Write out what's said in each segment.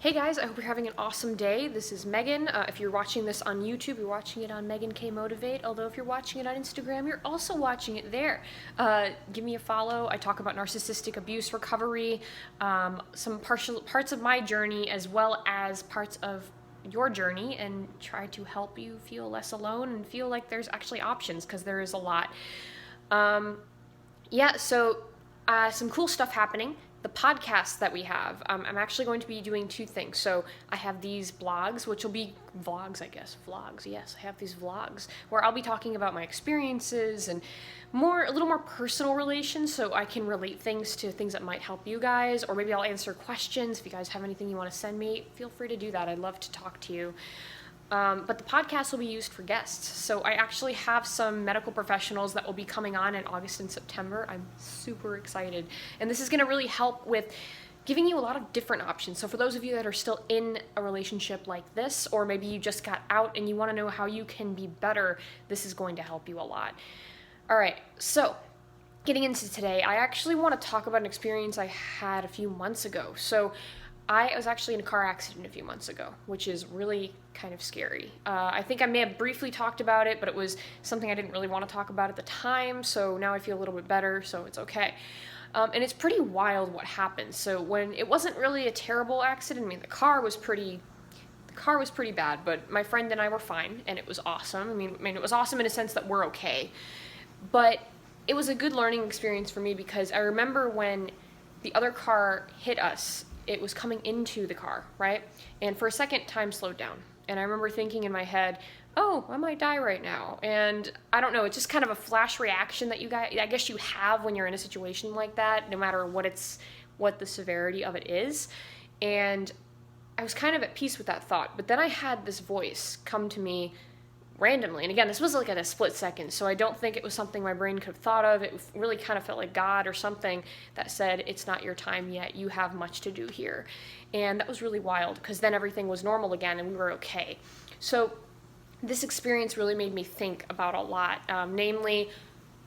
Hey guys, I hope you're having an awesome day. This is Megan. If you're watching this on YouTube, you're watching it on Megan K Motivate. Although if you're watching it on Instagram, you're also watching it there. Give me a follow. I talk about narcissistic abuse recovery, some partial parts of my journey, as well as parts of your journey, and try to help you feel less alone and feel like there's actually options, because there is a lot. Some cool stuff happening. The podcast that we have, I'm actually going to be doing two things. So I have these blogs, which will be vlogs, I guess. Vlogs, yes, I have these vlogs where I'll be talking about my experiences and a little more personal relations, so I can relate things to things that might help you guys, or maybe I'll answer questions. If you guys have anything you want to send me, feel free to do that. I'd love to talk to you. But the podcast will be used for guests. So I actually have some medical professionals that will be coming on in August and September. I'm super excited. And this is going to really help with giving you a lot of different options. So for those of you that are still in a relationship like this, or maybe you just got out and you want to know how you can be better, this is going to help you a lot. All right, so getting into today, I actually want to talk about an experience I had a few months ago. So I was actually in a car accident a few months ago, which is really kind of scary. I think I may have briefly talked about it, but it was something I didn't really want to talk about at the time, so now I feel a little bit better, so it's okay. And it's pretty wild what happened. So when it wasn't really a terrible accident, I mean, the car was pretty bad, but my friend and I were fine, and it was awesome. I mean, it was awesome in a sense that we're okay. But it was a good learning experience for me, because I remember when the other car hit us, it was coming into the car, right? And for a second, time slowed down. And I remember thinking in my head, oh, I might die right now. And I don't know, it's just kind of a flash reaction that I guess you have when you're in a situation like that, no matter what the severity of it is. And I was kind of at peace with that thought. But then I had this voice come to me randomly. And again, this was like at a split second, so I don't think it was something my brain could have thought of. It really kind of felt like God or something that said, it's not your time yet. You have much to do here. And that was really wild, because then everything was normal again and we were okay. So this experience really made me think about a lot, namely,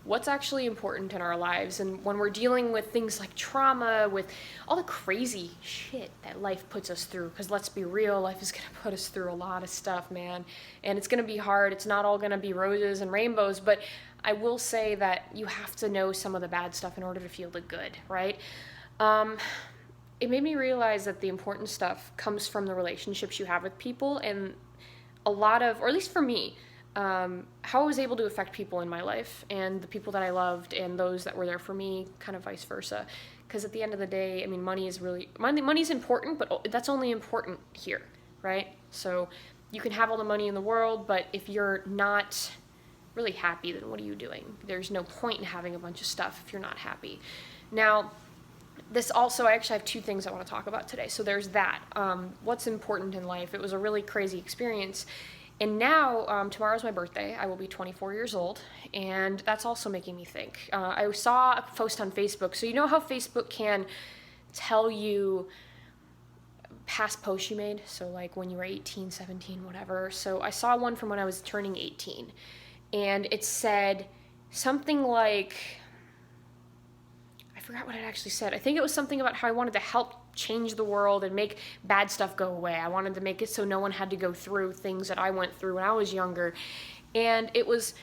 what's actually important in our lives. And when we're dealing with things like trauma, with all the crazy shit that life puts us through, because let's be real, life is going to put us through a lot of stuff, man. And it's going to be hard. It's not all going to be roses and rainbows, but I will say that you have to know some of the bad stuff in order to feel the good, right? It made me realize that the important stuff comes from the relationships you have with people, and a lot of, or at least for me, how I was able to affect people in my life, and the people that I loved, and those that were there for me, kind of vice versa. Because at the end of the day, I mean, money's important, but that's only important here, right? So you can have all the money in the world, but if you're not really happy, then what are you doing? There's no point in having a bunch of stuff if you're not happy. Now, I actually have two things I want to talk about today. So there's that. What's important in life? It was a really crazy experience. And now, tomorrow's my birthday. I will be 24 years old, and that's also making me think. I saw a post on Facebook. So you know how Facebook can tell you past posts you made? So like when you were 18, 17, whatever. So I saw one from when I was turning 18, and it said something like, I forgot what it actually said. I think it was something about how I wanted to help change the world and make bad stuff go away. I wanted to make it so no one had to go through things that I went through when I was younger. And it was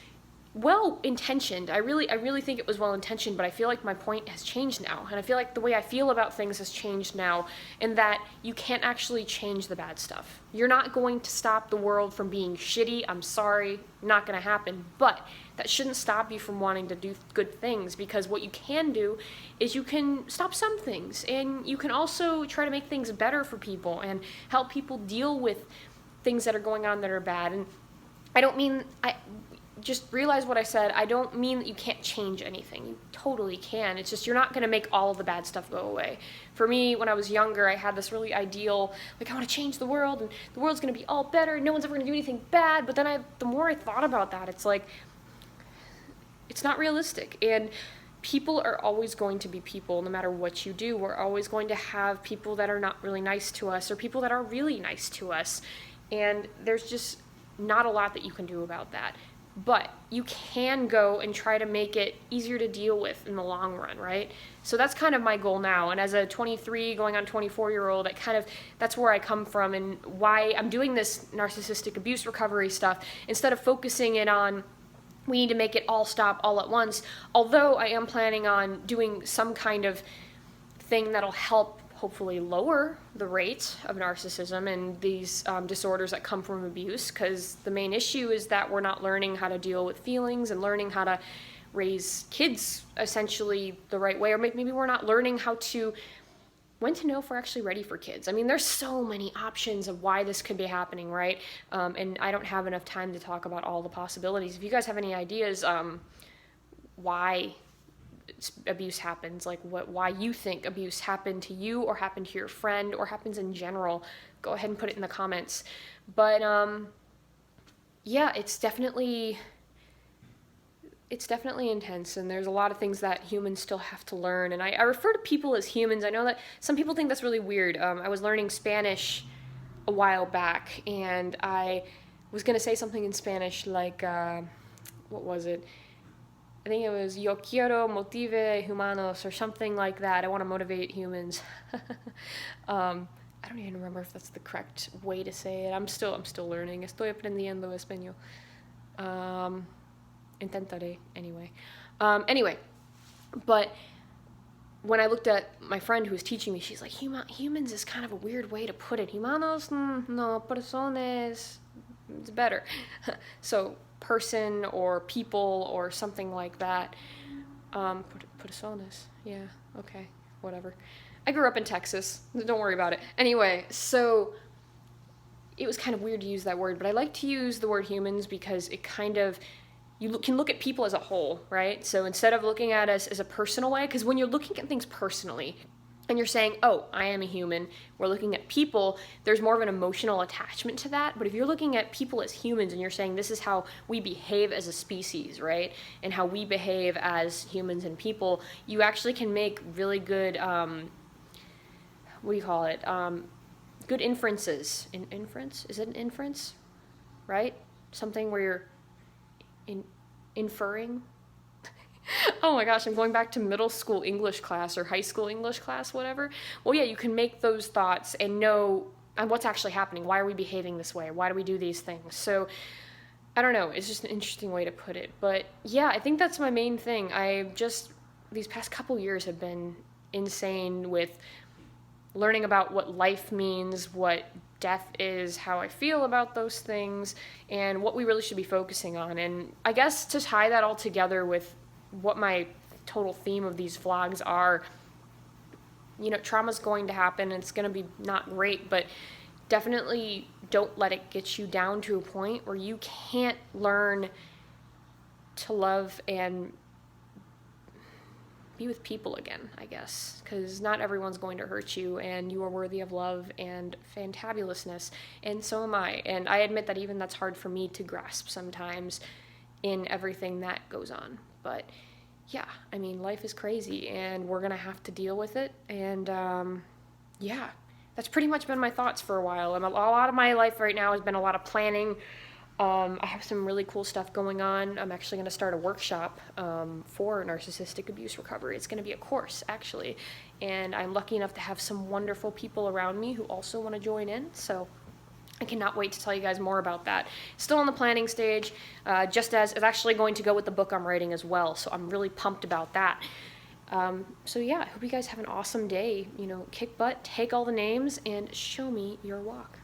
well intentioned. I really think it was well intentioned, but I feel like my point has changed now. And I feel like the way I feel about things has changed now, in that you can't actually change the bad stuff. You're not going to stop the world from being shitty. I'm sorry, not going to happen. But that shouldn't stop you from wanting to do good things, because what you can do is you can stop some things, and you can also try to make things better for people and help people deal with things that are going on that are bad. And just realize what I said. I don't mean that you can't change anything. You totally can. It's just you're not going to make all of the bad stuff go away. For me, when I was younger, I had this really ideal, like, I want to change the world, and the world's going to be all better, no one's ever going to do anything bad. But then the more I thought about that, it's like, it's not realistic. And people are always going to be people, no matter what you do. We're always going to have people that are not really nice to us, or people that are really nice to us. And there's just not a lot that you can do about that. but you can go and try to make it easier to deal with in the long run, right? So that's kind of my goal now. And as a 23 going on 24-year-old, that's where I come from and why I'm doing this narcissistic abuse recovery stuff instead of focusing it on we need to make it all stop all at once. Although I am planning on doing some kind of thing that'll help hopefully lower the rate of narcissism and these disorders that come from abuse, because the main issue is that we're not learning how to deal with feelings and learning how to raise kids essentially the right way, or maybe we're not learning when to know if we're actually ready for kids. I mean, there's so many options of why this could be happening, right? And I don't have enough time to talk about all the possibilities. If you guys have any ideas why abuse happens, like why you think abuse happened to you or happened to your friend or happens in general, go ahead and put it in the comments. But yeah, it's definitely intense, and there's a lot of things that humans still have to learn. And I refer to people as humans. I know that some people think that's really weird. I was learning Spanish a while back, and I was going to say something in Spanish like, what was it? I think it was yo quiero motive humanos or something like that. I want to motivate humans. I don't even remember if that's the correct way to say it. I'm still learning. Estoy aprendiendo español. Intentaré anyway. But when I looked at my friend who was teaching me, she's like, humans is kind of a weird way to put it. Humanos, no, personas, it's better. So person or people or something like that. Personas, yeah, okay, whatever. I grew up in Texas, don't worry about it. Anyway, so it was kind of weird to use that word, but I like to use the word humans because it kind of, can look at people as a whole, right? So instead of looking at us as a personal way, because when you're looking at things personally and you're saying, oh, I am a human, we're looking at people, there's more of an emotional attachment to that. But if you're looking at people as humans and you're saying this is how we behave as a species, right? And how we behave as humans and people, you actually can make really good, good inferences. Inference? Is it an inference? Right? Something where you're inferring. Oh my gosh, I'm going back to middle school English class or high school English class, whatever. Well, yeah, you can make those thoughts and know what's actually happening. Why are we behaving this way? Why do we do these things? So, I don't know. It's just an interesting way to put it. But yeah, I think that's my main thing. These past couple years have been insane with learning about what life means, what death is, how I feel about those things, and what we really should be focusing on. And I guess to tie that all together with what my total theme of these vlogs are, trauma's going to happen, and it's going to be not great, but definitely don't let it get you down to a point where you can't learn to love and be with people again, I guess, because not everyone's going to hurt you, and you are worthy of love and fantabulousness, and so am I. And I admit that even that's hard for me to grasp sometimes in everything that goes on. But yeah, I mean, life is crazy, and we're gonna have to deal with it. And yeah, that's pretty much been my thoughts for a while. And a lot of my life right now has been a lot of planning. I have some really cool stuff going on. I'm actually going to start a workshop for narcissistic abuse recovery. It's going to be a course, actually. And I'm lucky enough to have some wonderful people around me who also want to join in. So I cannot wait to tell you guys more about that. Still in the planning stage, just as it's actually going to go with the book I'm writing as well. So I'm really pumped about that. So yeah, I hope you guys have an awesome day. Kick butt, take all the names, and show me your walk.